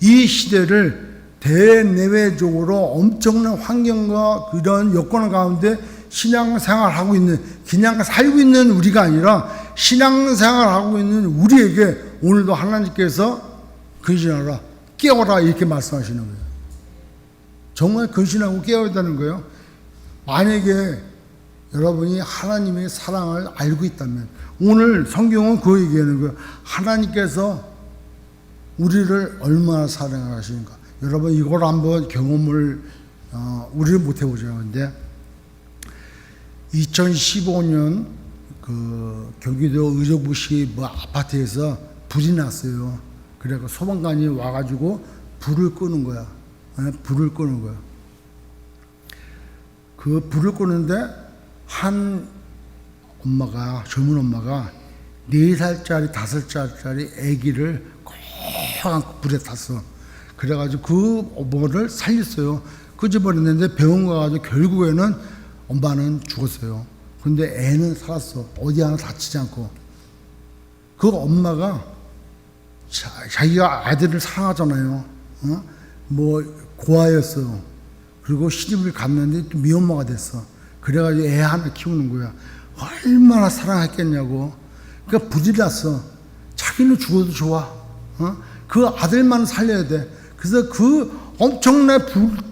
Speaker 1: 이 시대를 대내외적으로 엄청난 환경과 그런 여건 가운데 신앙생활하고 있는 그냥 살고 있는 우리가 아니라 신앙생활하고 있는 우리에게 오늘도 하나님께서 근신하라 깨어라 이렇게 말씀하시는 거예요. 정말 근신하고 깨어야 되는 거예요. 만약에 여러분이 하나님의 사랑을 알고 있다면 오늘 성경은 그 얘기하는 거예요. 하나님께서 우리를 얼마나 사랑하시는가. 여러분 이걸 한번 경험을 우리를 못 해보죠. 근데 2015년 그 경기도 의정부시 아파트에서 불이 났어요. 그래서 소방관이 와가지고 불을 끄는 거야. 불을 끄는 거야. 그 불을 끄는데 한 엄마가 젊은 엄마가 4살짜리 5살짜리 아기를 꼭 불에 탔어. 그래가지고 그 어머를 살렸어요. 끄집어냈는데 병원 가가지고 결국에는 엄마는 죽었어요. 근데 애는 살았어. 어디 하나 다치지 않고. 그 엄마가 자기가 아들을 사랑하잖아요. 고아였어요. 그리고 시집을 갔는데 또 미혼모가 됐어. 그래가지고 애 하나 키우는 거야. 얼마나 사랑했겠냐고. 그러니까 부질났어. 자기는 죽어도 좋아. 그 아들만 살려야 돼. 그래서 그 엄청난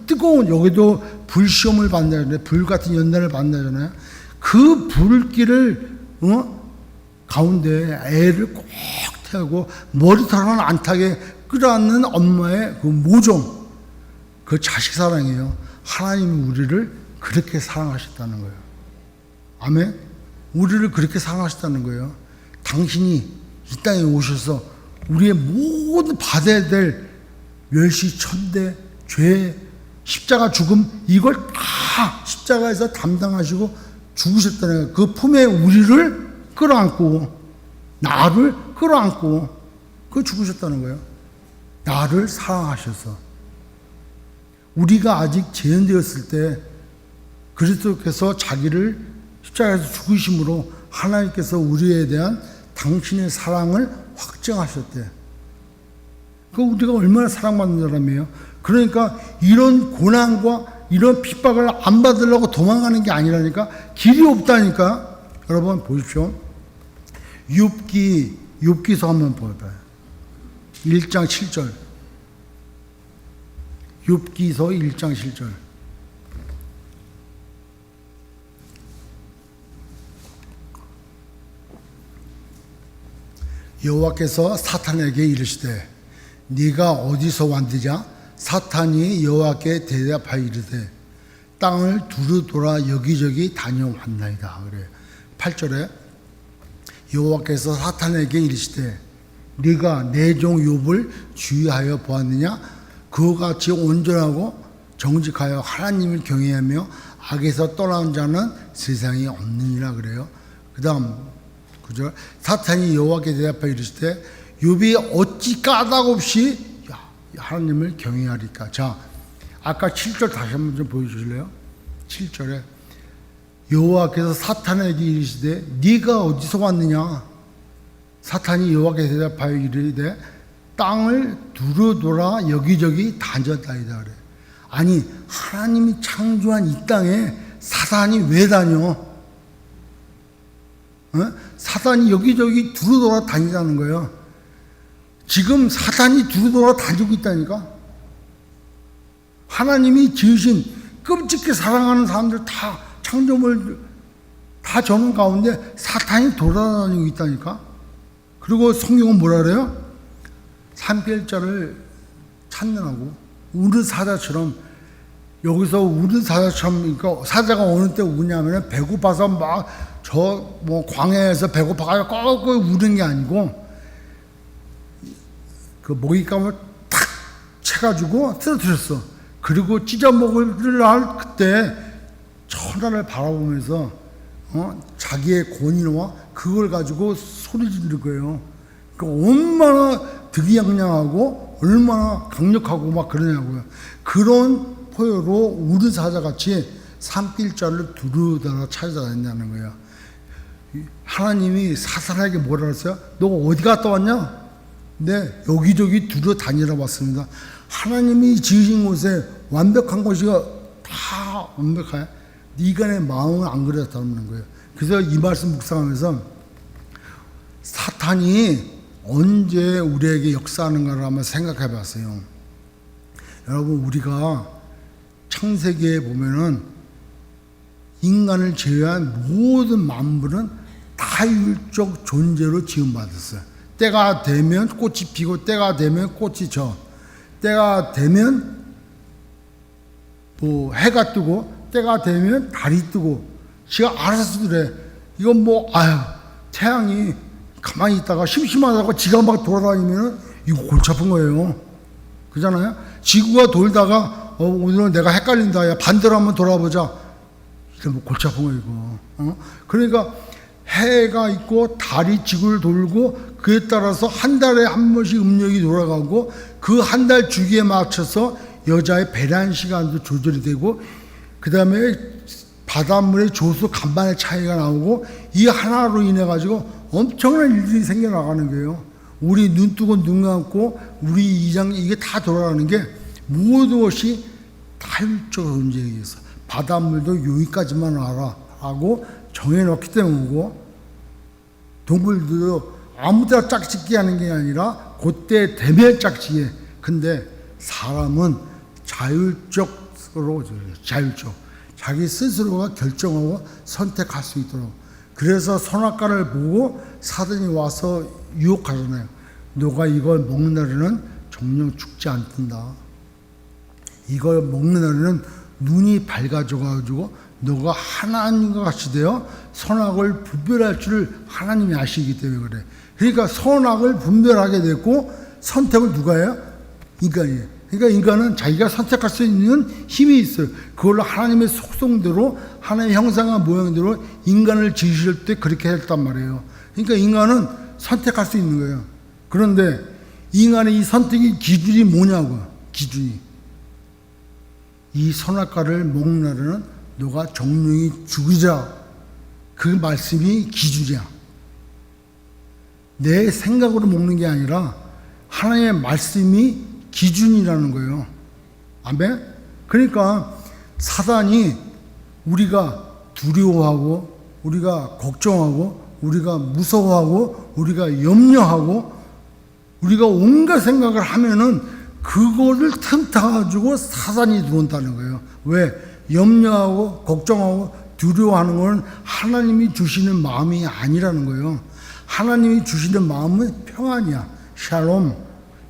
Speaker 1: 뜨거운 여기도 불시험을 받는다잖아요. 불 같은 연단을 받는다잖아요. 그 불길을 가운데 애를 꼭 태우고 머리털은 안 타게 끌어안는 엄마의 그 모종, 그 자식 사랑이에요. 하나님이 우리를 그렇게 사랑하셨다는 거예요. 아멘. 우리를 그렇게 사랑하셨다는 거예요. 당신이 이 땅에 오셔서 우리의 모든 받아야 될 멸시, 천대, 죄, 십자가 죽음 이걸 다 십자가에서 담당하시고 죽으셨다는 거예요. 그 품에 우리를 끌어안고 나를 끌어안고 그 죽으셨다는 거예요. 나를 사랑하셔서 우리가 아직 재현되었을 때 그리스도께서 자기를 십자가에서 죽으심으로 하나님께서 우리에 대한 당신의 사랑을 확증하셨대. 그 우리가 얼마나 사랑받는 사람이에요. 그러니까 이런 고난과 이런 핍박을 안 받으려고 도망가는 게 아니라니까. 길이 없다니까. 여러분 보십시오. 욥기서 한번 봐봐요. 1장 7절. 욥기서 1장 7절. 여호와께서 사탄에게 이르시되 네가 어디서 왔느냐? 사탄이 여호와께 대답하여 이르되 땅을 두루 돌아 여기저기 다녀왔나이다. 그래. 8절에 여호와께서 사탄에게 이르시되 네가 내 종 욥을 주의하여 보았느냐? 그와 같이 온전하고 정직하여 하나님을 경외하며 악에서 떠나는 자는 세상에 없느니라 그래요. 그 다음 구절, 사탄이 여호와께 대답하여 이르시되 욥이 어찌 까닭없이 하나님을 경외하리까? 자, 아까 7절 다시 한번 좀 보여주실래요? 7절에 여호와께서 사탄에게 이르시되 네가 어디서 왔느냐? 사탄이 여호와께 대답하여 이르되 땅을 두루돌아 여기저기 다녔다이다 그래. 아니, 하나님이 창조한 이 땅에 사탄이 왜 다녀? 사탄이 여기저기 두루돌아 다니다는 거예요. 지금 사탄이 두루돌아 다니고 있다니까. 하나님이 지으신 끔찍하게 사랑하는 사람들 다 창조물 다 저는 가운데 사탄이 돌아다니고 있다니까. 그리고 성경은 뭐라 그래요? 산별자를 찾느라고 우는 사자처럼, 여기서 우는 사자처럼, 그러니까 사자가 어느 때 우냐면 배고파서 막 저 뭐 광야에서 배고파가지고 꼭 우는 게 아니고 그 먹잇감을 탁 채가지고 쓰러뜨렸어. 그리고 찢어 먹으려 할 그때 천하를 바라보면서 자기의 권위와 그걸 가지고 소리 지르는 거예요. 그러니까 얼마나 득이양양하고 얼마나 강력하고 막 그러냐고요. 그런 포효로 우는 사자같이 산길자를 두루다라 찾아다닌다는 거예요. 하나님이 사탄에게 뭐라 했어요? 너 어디 갔다 왔냐? 네, 여기저기 두루 다니러 왔습니다. 하나님이 지으신 곳에 완벽한 것이 다 완벽해. 네가 마음은 안 그랬다는 거예요. 그래서 이 말씀 묵상하면서 사탄이 언제 우리에게 역사하는가를 한번 생각해 봤어요. 여러분, 우리가 창세기에 보면은 인간을 제외한 모든 만물은 다율적 존재로 지음받았어요. 때가 되면 꽃이 피고 때가 되면 꽃이 져, 때가 되면 뭐 해가 뜨고 때가 되면 달이 뜨고 지가 알아서 그래. 이건 뭐 태양이 가만히 있다가 심심하다고 지가 막 돌아다니면 이거 골치 아픈 거예요. 그잖아요. 지구가 돌다가 오늘은 내가 헷갈린다. 야, 반대로 한번 돌아보자. 이게 뭐 골치 아픈 거예요, 이거. 그러니까 해가 있고 달이 지구를 돌고 그에 따라서 한 달에 한 번씩 음력이 돌아가고 그 한 달 주기에 맞춰서 여자의 배란 시간도 조절이 되고 그 다음에 바닷물의 조수 간반의 차이가 나오고 이 하나로 인해 가지고 엄청난 일들이 생겨나가는 거예요. 우리 눈 뜨고 눈 감고 우리 이장 이게 다 돌아가는 게 모든 것이 다율적 존재에 의해서 바닷물도 여기까지만 알아 하고 정해놓기 때문이고 동물들도 아무 데나 짝짓기 하는 게 아니라 그때 되면 짝짓기. 근데 사람은 자율적 자기 스스로가 결정하고 선택할 수 있도록. 그래서 선악과를 보고 사단이 와서 유혹하잖아요. 너가 이걸 먹는 날에는 정령 죽지 않는다. 이걸 먹는 날에는 눈이 밝아져가지고 너가 하나님과 같이 되어 선악을 분별할 줄을 하나님이 아시기 때문에 그래. 그러니까 선악을 분별하게 됐고 선택을 누가 해요? 인간이에요. 그러니까 인간은 자기가 선택할 수 있는 힘이 있어요. 그걸로 하나님의 속성대로 하나님의 형상과 모양대로 인간을 지으실 때 그렇게 했단 말이에요. 그러니까 인간은 선택할 수 있는 거예요. 그런데 인간의 이 선택의 기준이 뭐냐고. 기준이 이 선악과를 먹는 날에는 너가 정령이 죽이자. 그 말씀이 기준이야. 내 생각으로 먹는 게 아니라 하나님의 말씀이 기준이라는 거예요. 아멘? 그러니까 사단이 우리가 두려워하고 우리가 걱정하고 우리가 무서워하고 우리가 염려하고 우리가 온갖 생각을 하면은 그거를 틈타가지고 사단이 들어온다는 거예요. 왜? 염려하고 걱정하고 두려워하는 건 하나님이 주시는 마음이 아니라는 거예요. 하나님이 주시는 마음은 평안이야. 샬롬,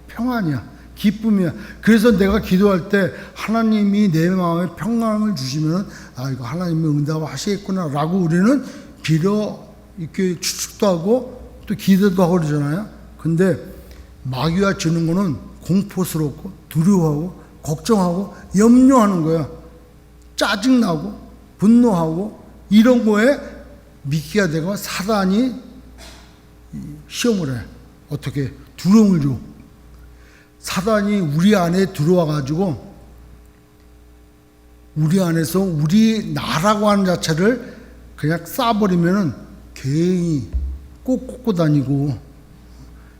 Speaker 1: 평안이야. 기쁨이야. 그래서 내가 기도할 때 하나님이 내 마음에 평안을 주시면 이거 하나님이 응답하시겠구나 라고 우리는 빌어 이렇게 추측도 하고 또 기대도 하고 그러잖아요. 근데 마귀가 주는 거는 공포스럽고 두려워하고 걱정하고 염려하는 거야. 짜증나고 분노하고 이런 거에 미끼가 되고 사단이 시험을 해. 어떻게? 두려움을 줘. 사단이 우리 안에 들어와 가지고 우리 안에서 우리 나라고 하는 자체를 그냥 쏴버리면은 괜히 꼭 꽂고 다니고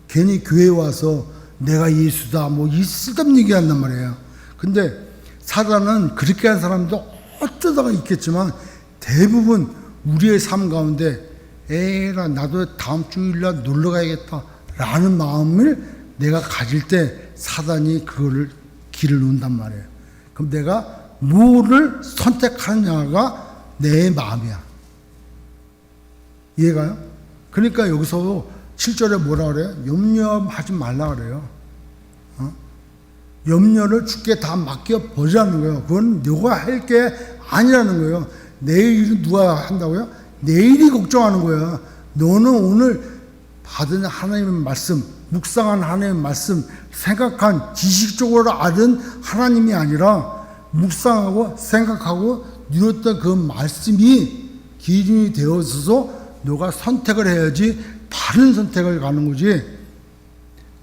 Speaker 1: 괜히 교회 와서 내가 예수다 뭐 이 쓸데없는 얘기 한단 말이에요. 근데 사단은 그렇게 한 사람도 어쩌다가 있겠지만 대부분 우리의 삶 가운데 에라 나도 다음 주일날 놀러 가야겠다 라는 마음을 내가 가질 때 사단이 그거를 길을 놓는단 말이에요. 그럼 내가 뭐를 선택하느냐가 내 마음이야. 이해가요? 그러니까 여기서 7절에 뭐라 그래요? 염려하지 말라 그래요. 염려를 주께 다 맡겨버리라는 거예요. 그건 너가 할 게 아니라는 거예요. 내일은 누가 한다고요? 내일이 걱정하는 거야. 너는 오늘 받은 하나님의 말씀, 묵상한 하나님의 말씀, 생각한 지식적으로 아는 하나님이 아니라 묵상하고 생각하고 누렸던 그 말씀이 기준이 되어서 너가 선택을 해야지 다른 선택을 가는 거지.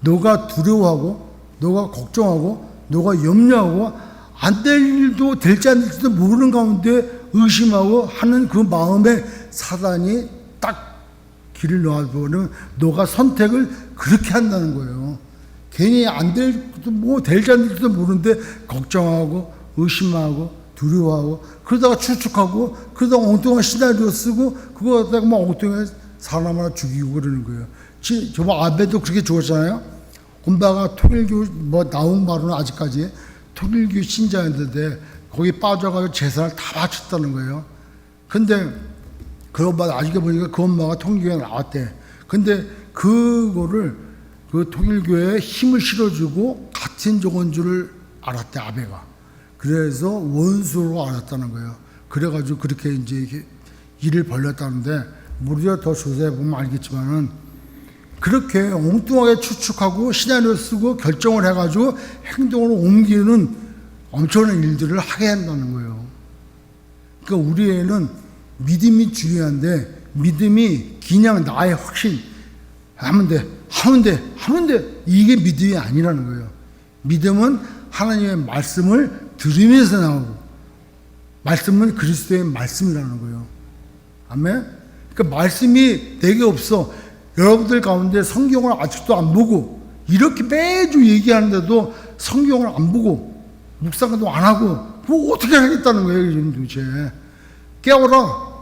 Speaker 1: 너가 두려워하고 너가 걱정하고 너가 염려하고 안 될 일도 될지 안 될지도 모르는 가운데 의심하고 하는 그 마음에 사단이 딱 길을 놓아버리면 너가 선택을 그렇게 한다는 거예요. 괜히 안 될지도 뭐 될지 안 될지도 모르는데 걱정하고 의심하고 두려워하고 그러다가 추측하고 그러다가 엉뚱한 시나리오 쓰고 그거 갖다가 막 엉뚱한 사람 하나 죽이고 그러는 거예요. 저번 아베도 그렇게 죽었잖아요. 곰바가 통일교 뭐 나온 바로는 아직까지 통일교 신자였는데 거기 빠져가지고 재산을 다 바쳤다는 거예요. 근데 그 엄마 나중에 보니까 그 엄마가 통일교에 나왔대. 근데 그거를 그 통일교에 힘을 실어주고 같은 종인 줄을 알았대 아베가. 그래서 원수로 알았다는 거예요. 그래가지고 그렇게 이제 이렇게 일을 벌렸다는데 우리가 더 조사해 보면 알겠지만은 그렇게 엉뚱하게 추측하고 시나리오 쓰고 결정을 해가지고 행동으로 옮기는 엄청난 일들을 하게 한다는 거예요. 그러니까 우리에는 믿음이 중요한데 믿음이 그냥 나의 확신 하면 돼 이게 믿음이 아니라는 거예요. 믿음은 하나님의 말씀을 들으면서 나오고 말씀은 그리스도의 말씀이라는 거예요. 아멘? 그러니까 말씀이 내게 없어. 여러분들 가운데 성경을 아직도 안 보고 이렇게 매주 얘기하는데도 성경을 안 보고 묵상도 안 하고 뭐 어떻게 하겠다는 거예요 지금 도대체. 깨워라.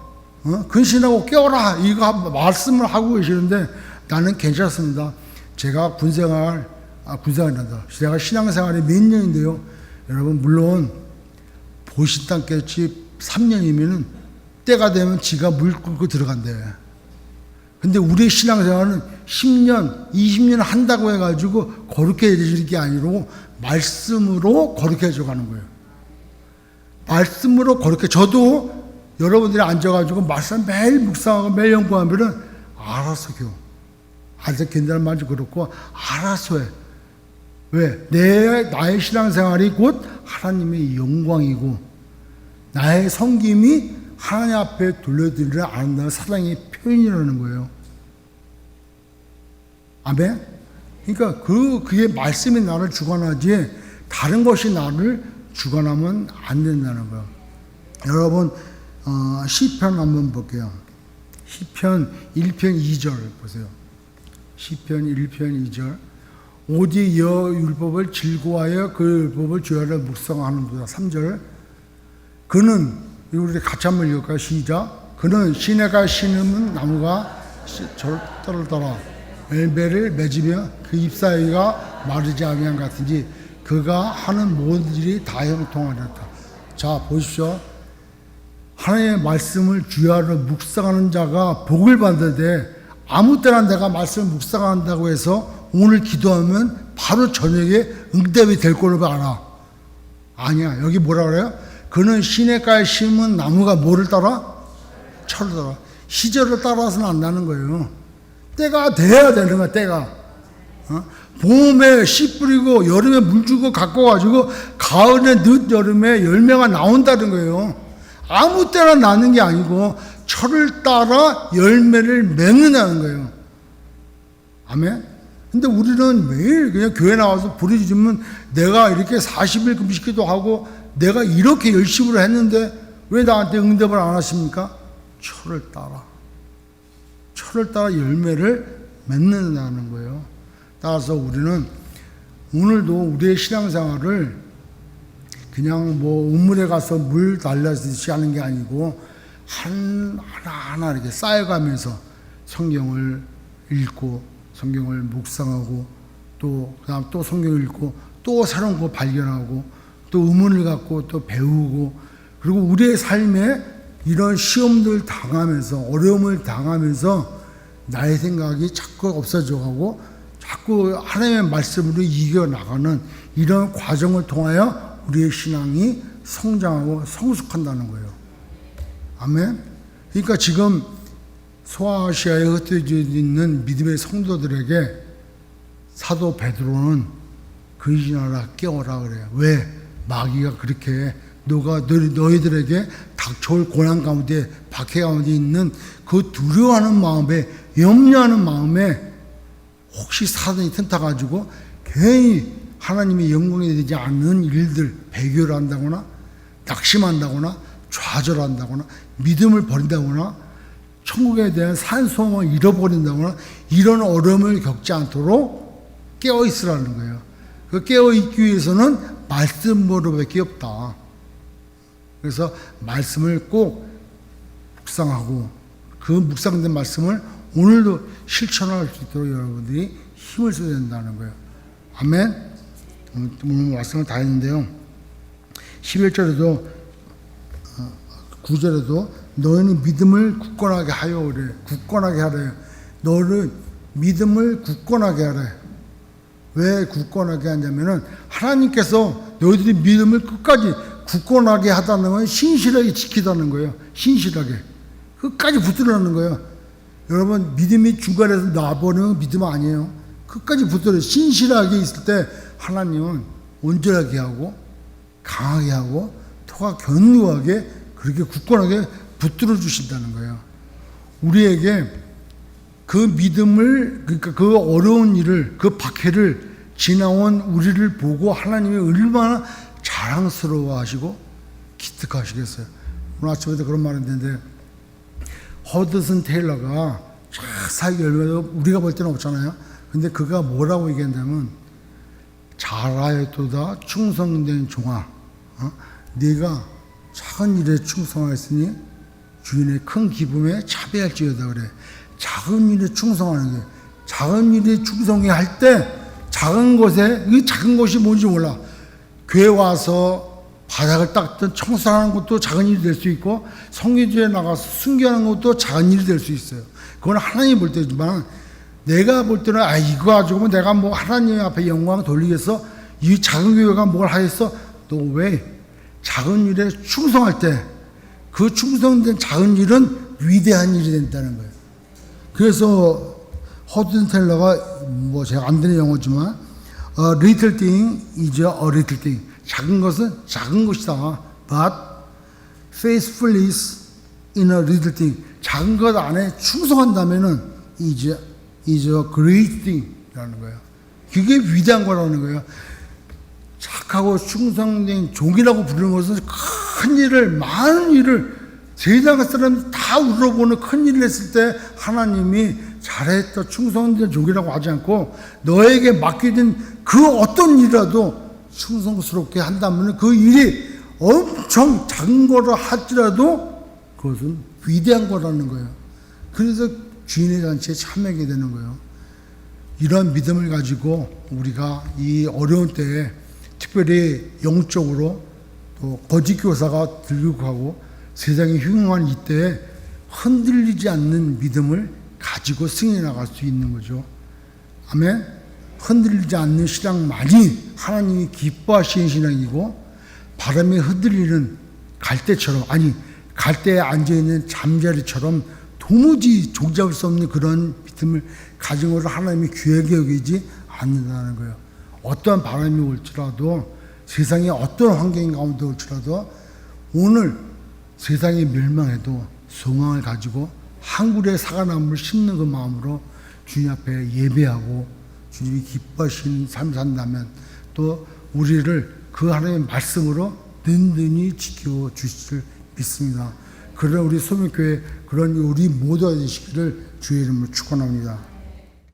Speaker 1: 근신하고 깨워라 이거 말씀을 하고 계시는데 나는 괜찮습니다. 제가 군생활이란다. 제가 신앙생활이 몇 년인데요. 여러분 물론 보신당까지 3년이면은 때가 되면 지가 물 끓고 들어간대. 근데 우리의 신앙생활은 10년, 20년 한다고 해가지고 거룩해 해질 게 아니고 말씀으로 거룩해져 가는 거예요. 말씀으로 거룩해. 저도 여러분들이 앉아가지고 말씀 매일 묵상하고 매일 연구하면은 알아서 겨. 알아서 견다는 말도 그렇고 알아서 해. 왜? 나의 신앙생활이 곧 하나님의 영광이고 나의 섬김이 하나님 앞에 돌려드리려 안다는 사랑의 표현이라는 거예요. 아멘? 그러니까 그게 말씀이 나를 주관하지 다른 것이 나를 주관하면 안 된다는 거예요. 여러분 시편 한번 볼게요. 시편 1편 2절 보세요. 시편 1편 2절 오직 여호와의 율법을 즐거워하여 그 율법을 주야로 묵상하는도다. 3절 그는 우리 같이 한번 읽을까요? 시작. 그는 시내가 신음은 나무가 절도를 따라 열매를 맺으며 그 잎사귀가 마르지 아니한 같은지 그가 하는 모든 일이 다 형통하였다. 자 보십시오. 하나님의 말씀을 주야로 묵상하는 자가 복을 받는데 아무 때나 내가 말씀을 묵상한다고 해서 오늘 기도하면 바로 저녁에 응답이 될 걸로 알아. 아니야. 여기 뭐라 그래요? 그는 시냇가에 심은 나무가 뭐를 따라? 철을 따라. 시절을 따라서는 안 나는 거예요. 때가 돼야 되는 거야, 때가. 봄에 씨 뿌리고 여름에 물 주고 갖고 가지고 가을에 늦 여름에 열매가 나온다는 거예요. 아무 때나 나는 게 아니고 철을 따라 열매를 맺는다는 거예요. 아멘. 근데 우리는 매일 그냥 교회 나와서 부르짖으면 내가 이렇게 40일 금식기도 하고 내가 이렇게 열심히 했는데 왜 나한테 응답을 안 하십니까? 철을 따라 열매를 맺는다는 거예요. 따라서 우리는 오늘도 우리의 신앙생활을 그냥 뭐 우물에 가서 물 달라듯이 하는 게 아니고 하나하나 이렇게 쌓여가면서 성경을 읽고 성경을 묵상하고 또 그다음 또 성경을 읽고 또 새로운 거 발견하고 또 의문을 갖고 또 배우고 그리고 우리의 삶에 이런 시험들 당하면서 어려움을 당하면서 나의 생각이 자꾸 없어져가고 자꾸 하나님의 말씀으로 이겨나가는 이런 과정을 통하여 우리의 신앙이 성장하고 성숙한다는 거예요. 아멘. 그러니까 지금 소아시아에 흩어져 있는 믿음의 성도들에게 사도 베드로는 근신하라 깨어라 그래요. 왜? 마귀가 그렇게 너희들에게 닥쳐올 고난 가운데 박해 가운데 있는 그 두려워하는 마음에 염려하는 마음에 혹시 사단이 틈타가지고 괜히 하나님의 영광이 되지 않는 일들 배교를 한다거나 낙심한다거나 좌절한다거나 믿음을 버린다거나 천국에 대한 산소망을 잃어버린다거나 이런 어려움을 겪지 않도록 깨어있으라는 거예요. 그 깨어있기 위해서는 말씀으로밖에 없다. 그래서 말씀을 꼭 묵상하고 그 묵상된 말씀을 오늘도 실천할 수 있도록 여러분들이 힘을 써야 된다는 거예요. 아멘. 오늘 말씀을 다 했는데요. 11절에도 9절에도 너희는 믿음을 굳건하게 하여 그래. 굳건하게 하래요. 너를 믿음을 굳건하게 하래. 왜 굳건하게 하냐면은 하나님께서 너희들이 믿음을 끝까지 굳건하게 하다는 건 신실하게 지키다는 거예요. 신실하게 끝까지 붙들라는 거예요. 여러분 믿음이 중간에서 놔버리면 믿음 아니에요. 끝까지 붙들어 신실하게 있을 때 하나님은 온전하게 하고 강하게 하고 토가 견고하게 그렇게 굳건하게 붙들어 주신다는 거예요. 우리에게 그 믿음을 그러니까 그 어려운 일을 그 박해를 지나온 우리를 보고 하나님이 얼마나 자랑스러워하시고 기특하시겠어요. 오늘 아침에도 그런 말 했는데 허드슨 테일러가 자세하게 열면서 우리가 볼 때는 없잖아요. 근데 그가 뭐라고 얘기했냐면 잘하였도다 충성된 종아 네가 작은 일에 충성하였으니 주인의 큰 기쁨에 차비할지어다 그래. 작은 일에 충성하는 게 작은 일에 충성해 할 때 작은 것에 이 작은 것이 뭔지 몰라. 교회 와서 바닥을 닦든 청소하는 것도 작은 일이 될 수 있고 성기주에 나가서 순교하는 것도 작은 일이 될 수 있어요. 그건 하나님 볼 때지만 내가 볼 때는 이거 가지고 내가 뭐 하나님 앞에 영광을 돌리겠어? 이 작은 교회가 뭘 하겠어? 또 왜 작은 일에 충성할 때 그 충성된 작은 일은 위대한 일이 된다는 거예요. 그래서 허든 텔러가 뭐 제가 안 되는 영어지만 little thing is a little thing. 작은 것은 작은 것이다. But faithfulness in a little thing. 작은 것 안에 충성한다면은 is a great thing라는 거예요. 그게 위대한 거라는 거예요. 착하고 충성된 종이라고 부르는 것은 큰 일을 많은 일을 세상 사람이 다 울어보는 큰 일을 했을 때 하나님이 잘했다 충성된 종이라고 하지 않고 너에게 맡겨진 그 어떤 일이라도 충성스럽게 한다면 그 일이 엄청 작은 거라 할지라도 그것은 위대한 거라는 거예요. 그래서 주인의 잔치에 참여하게 되는 거예요. 이러한 믿음을 가지고 우리가 이 어려운 때에 특별히 영적으로 또 거짓 교사가 들고 가고 세상에 흉흉한 이때에 흔들리지 않는 믿음을 가지고 승해 나갈 수 있는 거죠. 아멘. 흔들리지 않는 신앙만이 하나님이 기뻐하시는 신앙이고 바람에 흔들리는 갈대처럼 갈대에 앉아있는 잠자리처럼 도무지 종잡을 수 없는 그런 믿음을 가진 것을 하나님이 귀하게 여기지 않는다는 거예요. 어떠한 바람이 올지라도 세상에 어떤 환경 가운데 올지라도 오늘 세상이 멸망해도 소망을 가지고 한 그루의 사과나무를 심는 그 마음으로 주님 앞에 예배하고 주님이 기뻐하시는 삶 산다면 또 우리를 그 하나님의 말씀으로 든든히 지켜주실 믿습니다. 그런 우리 소명교회 그런 우리 모두가 되시기를 주의 이름으로 축원합니다.